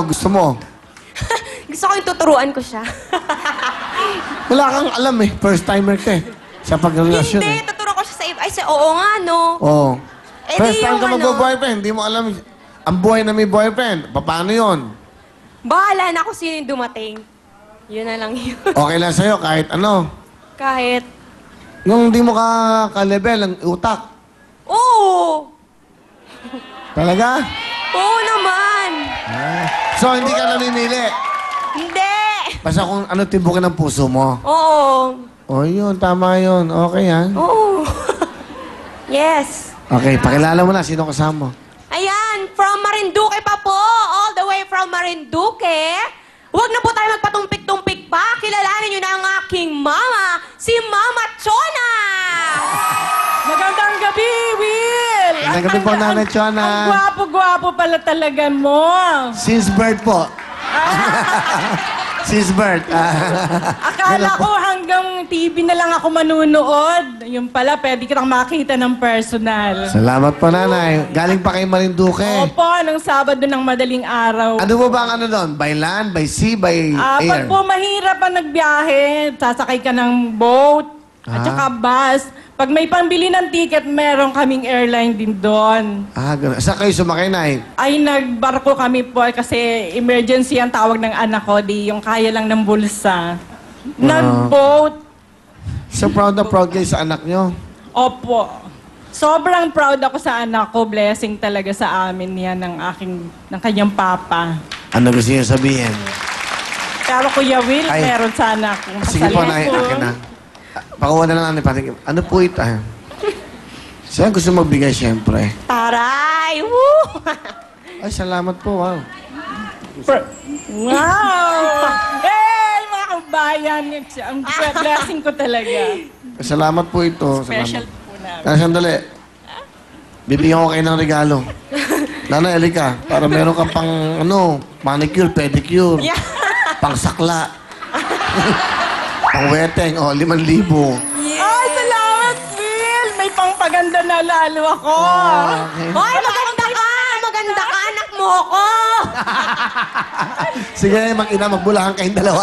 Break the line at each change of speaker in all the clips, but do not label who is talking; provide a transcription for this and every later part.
gusto mo?
Gusto ko yung tuturuan ko siya.
Wala kang alam eh. First timer ka eh. Sa pagrelasyon
Hindi,
eh.
tuturuan ko siya sa iba. Ay, oo nga, no?
Oo.
Eh,
First
di
time
yung
ka
ano-
mag-boyfriend, hindi mo alam ang buhay na may boyfriend. Paano yon?
Bahala na kung sino yung dumating. Yun na lang yun.
Okay lang sa'yo kahit ano.
Kahit,
Yung hindi mo ka-level ang utak.
oo!
Talaga?
Oo naman!
So, hindi ka namimili.
Hindi!
Basta kung ano tibukin ng puso mo.
Oo.
O, yun. Tama yun. Okay, ha?
Oo. Yes.
Okay, pakilala mo na. Sino kasama mo?
Ayan, from Marinduque pa po. All the way from Marinduque. Huwag na po tayo magpatumpik-tumpik pa. Kilalanin nyo na ang aking mama, si Mama Chona!
Magandang gabi, Will!
Magandang gabi po, Nanay Chona.
Ang gwapo-gwapo pala talaga mo.
Since birth po. Since birth.
Akala ko hanggang TV na lang ako manunood. Yung pala, pwede kitang makita ng personal.
Salamat po, Nanay. Galing pa kay Marinduque.
Opo, ng Sabado ng madaling araw.
Ano ba ang ano doon? By land, by sea, by air?
Pag po mahirap pa nagbiyahe, sasakay ka ng boat at saka bus. Pag may pambili ng ticket, meron kaming airline din doon.
Ganun. Saan kayo sumakay, Nay?
Ay, nagbarko kami po kasi emergency ang tawag ng anak ko, di yung kaya lang ng bulsa. Nag-boat.
So proud na proud kayo sa anak nyo.
Opo. Sobrang proud ako sa anak ko. Blessing talaga sa amin yan ng kanyang papa.
Ano gusto niyo sabihin?
Pero Kuya Will,
Ay.
meron sana akong
Sige po, Nay.
pasalubong.
Akin na. Pakuha na lang, Nanay. Ano po ito? Siya gusto magbigay, siyempre.
Taray! Woo!
Ay, salamat po. Wow.
Wow! Hey, mga kabayan! Ang blessing ko talaga.
Salamat po ito.
Special
Salamat.
po namin.
Sandali. Bibigyan ko kayo ng regalo. Nanay, alika. Para meron kang pang, manicure, pedicure.
Yeah.
Pang sakla. Pang weteng. 5,000.
Ay, salamat, Will! May pangpaganda na lalo ako.
Okay.
Hoy, maganda ka! Maganda ka, anak mo ko!
Sige, mag-ina, magbulahan kayong dalawa.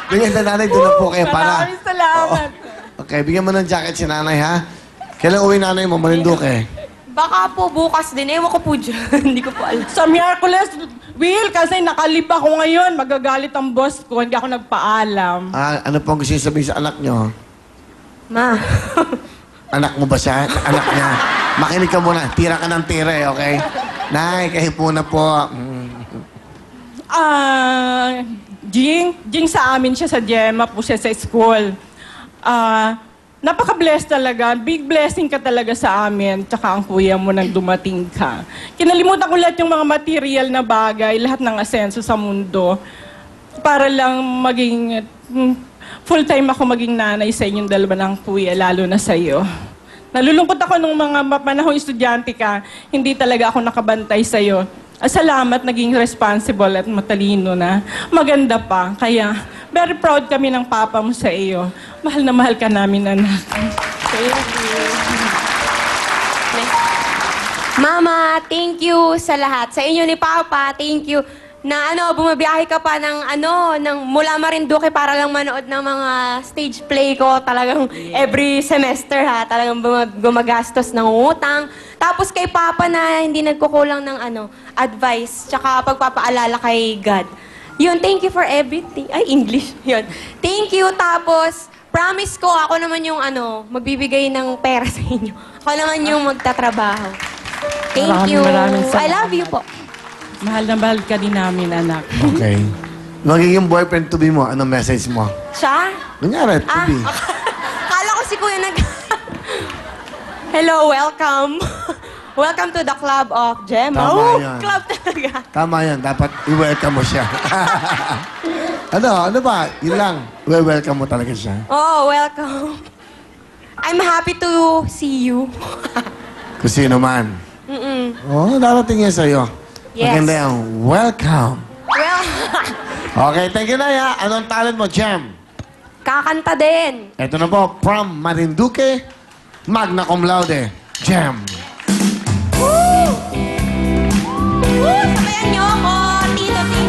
Bigyan na nanay, doon na po kayo para...
Maraming salamat.
Okay, bigyan mo ng jacket si nanay, ha? Kailan uwi nanay mo, Marinduque?
Baka po bukas din. Ewan ko po dyan. Hindi ko po alam.
Sa Miyerkules, Will, kasi nakalib ako ngayon. Magagalit ang boss ko. Hindi ako nagpaalam.
Ano pong gusto niyo sabihin sa anak nyo?
Ma.
Anak mo ba siya? Anak niya? Makinig ka muna. Tira ka ng tira, okay? Nay, kayo po na po.
Jing sa amin siya sa Gemma po siya sa school. Napaka-blessed talaga. Big blessing ka talaga sa amin. Tsaka ang kuya mo nang dumating ka. Kinalimutan ko lahat yung mga material na bagay, lahat ng asenso sa mundo. Para lang maging full-time ako maging nanay sa inyong dalawa ng kuya, lalo na sa iyo. Nalulungkot ako nung mga panahong estudyante ka, hindi talaga ako nakabantay sa iyo. Salamat, naging responsible at matalino na. Maganda pa. Kaya, very proud kami ng papa mo sa iyo. Mahal na mahal ka namin, anak.
Mama, thank you sa lahat. Sa inyo ni Papa, thank you. Na bumabiyahe ka pa ng mula Marinduque para lang manood ng mga stage play ko. Talagang every semester ha, talagang gumagastos ng utang. Tapos kay Papa na hindi nagkukulang ng advice, tsaka pagpapaalala kay God. Yun, thank you for everything. Ay, English. Yun. Thank you. Tapos, promise ko, ako naman yung magbibigay ng pera sa inyo. Ako naman yung magtatrabaho. Thank you.
Maraming
I love you po.
Mahal na mahal ka din namin, anak.
Okay. Magiging boyfriend to be mo, anong message mo?
Siya?
Kunyari, to be.
Kala ko si Kuya Hello, welcome. Welcome to the club of Gemma.
Tama yan.
Club talaga.
Tama yan, dapat i-welcome mo siya. ano ba? Yun lang. I-welcome mo talaga siya.
Oh, welcome. I'm happy to see you.
Kung sino man. Darating yan sa'yo.
Yes.
Maganda yung welcome.
Well,
Okay, thank you, Naya. Anong talent mo, Jem?
kakanta din.
Ito na po, from Marinduque, magna cum laude, Jem.
Sabayan niyo ako, Tito Tito.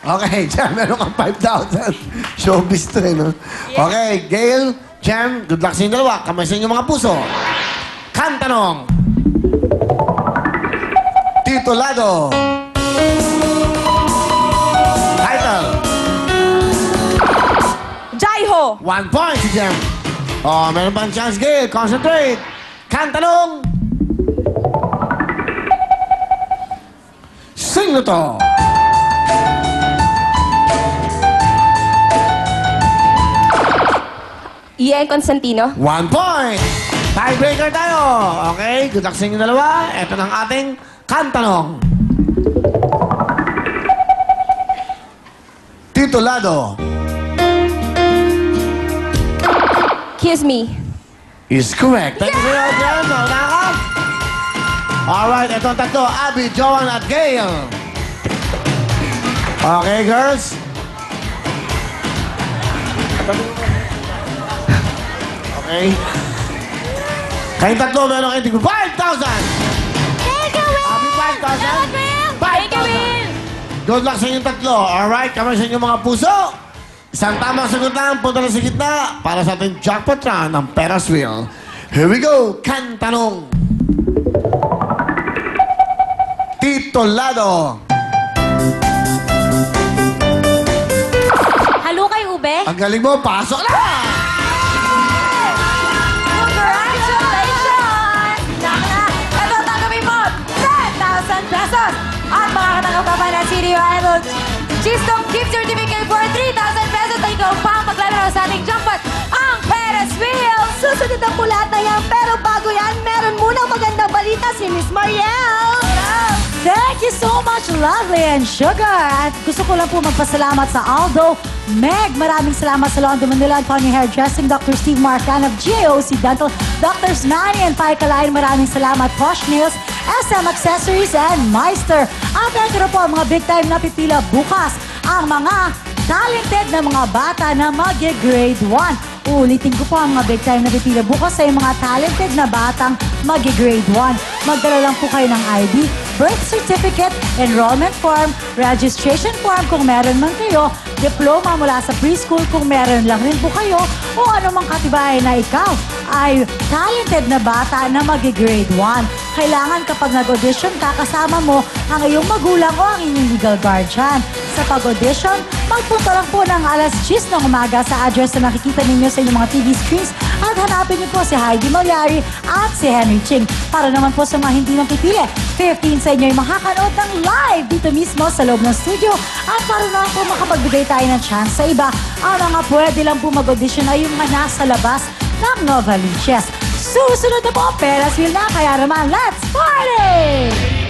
Okay, Jam, meron kang 5,000. Showbiz to no? Okay, Gail, Jam, good luck sa inyong dalawa. Kamay sa inyong mga puso. Kantanong. Titulado. Title.
Jaiho!
1 point si Jam. Oh, meron pang chance, Gail. Concentrate. Kantanong. Sino to?
Ian Constantino.
1 point. Tiebreaker tayo. Okay, good luck sa inyong dalawa. Ito ng ating kantanong. Titulado.
Kiss Me.
Is correct. Thank you for your time. Mauna ka. Alright, ito ang tatlo. Abby, Joanne, at Gail. Okay, girls. Okay. Kayong tatlo, meron kayong tigil 5,000!
Thank you, Will!
Abby, 5,000!
Thank you, Will!
Good luck sa inyong tatlo. Alright, kamay sa inyong mga puso. Isang tamang sagot lang, punta na sa gitna para sa ating jackpot run ng Ferris Wheel. Here we go, kantanong. Titulado.
Halo kay Ube?
Ang galing mo, pasok na!
Congratulations! Ito, tanggapin mo 10,000 pesos! At makakatanggap ka pa ng CDO Idol Chistom Gift Certificate for 3,000 pesos at ikaw pa ang maglalaro sa ating jackpot, ang Ferris Wheel!
Susunod ang po lahat na yan, pero bago yan, meron munang magandang balita si Miss Mariel. Thank you so much, Lovely and Sugar. At gusto ko lang po magpasalamat sa Aldo, Meg, maraming salamat sa London, Manila, Antonio Hairdressing, Dr. Steve Marcan of GAOC Dental, Drs. Manny and Pai Kalain, maraming salamat, Posh Nails, SM Accessories, and Meister. At ito na po ang mga big time na pipila bukas, ang mga talented na mga bata na mag-grade 1. Uulitin ko po ang mga big time na pipila bukas sa mga talented na batang mag-grade 1. Magdala lang po kayo ng ID, birth certificate, enrollment form, registration form kung meron man kayo, diploma mula sa preschool kung meron lang rin po kayo, o anumang katibayan na ikaw ay talented na bata na mag-grade 1. Kailangan kapag nag-audition, kakasama mo ang iyong magulang o ang inyong legal guardian. Sa pag-audition, magpunta lang po ng alas 10 ng umaga sa address na nakikita ninyo sa inyong mga TV screens at hanapin niyo po si Heidi Malyari at si Henry Ching. Para naman po sa mga hindi nang pipili, 15 sa inyo ay makakanood ng live dito mismo sa loob ng studio. At para naman po makapagbigay tayo ng chance sa iba, ang mga pwede lang po mag-audition ay yung mga nasa labas ng Novaliches. Susunod na po, Ferris Wheel na, kaya naman, let's party!